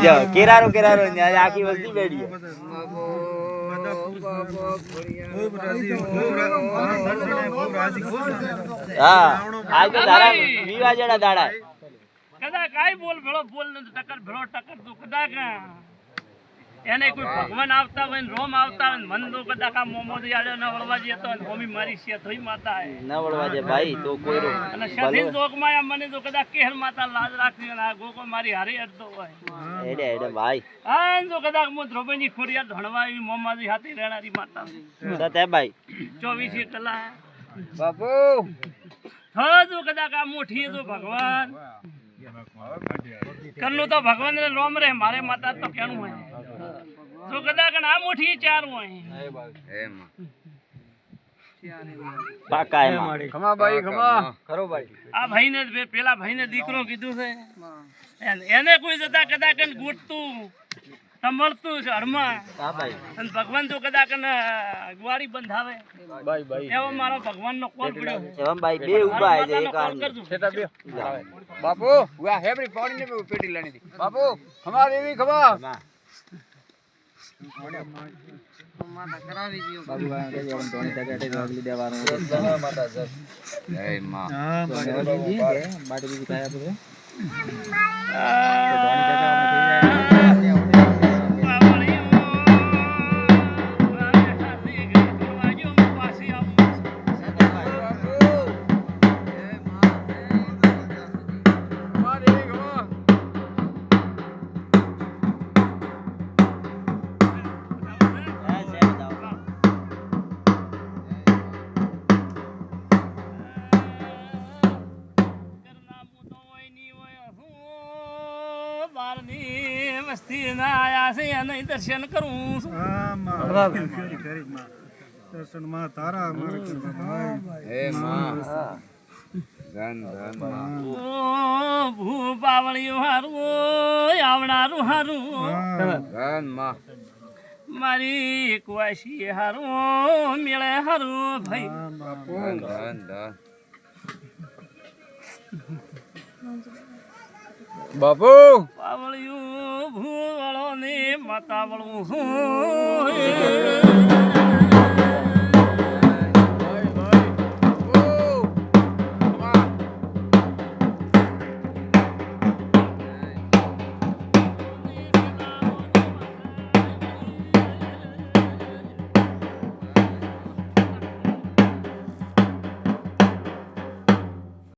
જાઓ કેરારો કેરારો આખી વસ્તી બેઠી હા આજ તો તારા વિવા જેડા દાડા કદા કાઈ બોલ ભેળો બોલ ને ટક્કર ભેળો ટક્કર તો કદા એને કોઈ ભગવાન આવતા હોય ને રોમ આવતા હોય મન તો કદા કા મોમો યાડે ન વળવા જે તો હોમી મારી છે તોય માતા હે ન વળવા જે ભાઈ તો કોઈ રો અને શધીન ચોક માં મને તો કદા કેહર માતા લાજ રાખી અને ગોકો મારી હારી અડતો હોય એડે એડે ભાઈ આ તો કદા મો ધ્રોબની ખોરિયા ધણવાવી મોમાજી હાથી રેણારી માતા તો તે ભાઈ 24 કલા બાપુ હા તો કદા કા મોઠી તો ભગવાન કરનું તો ભગવાન ને રોમ રે મારે માતા તો કેનું હોય જો કદા કણ આ મોઠી ચાર હોય એમ પાકા એમાં ખમા ભાઈ ખમા ખરો ભાઈ આ ભાઈને પેલા ભાઈને દીકરો કીધું છે એને કોઈ જતા કદા કન ગોટતું તમળતું છે હડમાં હા ભાઈ અને ભગવાન તો કદા કન ગુવાડી બંધાવે ભાઈ ભાઈ એવો મારો ભગવાન નો કોલ પડ્યો છે એમ ભાઈ બે ઊભા છે એક આ છેટા બે બાપુ વા હેબરી પાણી ને પેટી લાણી દી બાપુ ખમા દેવી ખમા માતા કરાવી દીયો બાબુ ભાઈ કે ઓન ધોની ટકેટે જોગલી દેવાનું માતા જય માં હા બાટી બાટી ખાયા પછી ધોની ટકા માં થઈ જાય મસ્તી ના આયા છે અને દર્શન કરું છું દર્શન માં તારા અમારે હે માં ધન ધન ઓ ભૂ પાવળિયું હારું આવણારું હારું ધન માં મારી કુવાસી હારું મેળે હારું ભાઈ ધન ધન ધન બાપુ પાવળિયું ભૂ વાળો ને માતા વાળું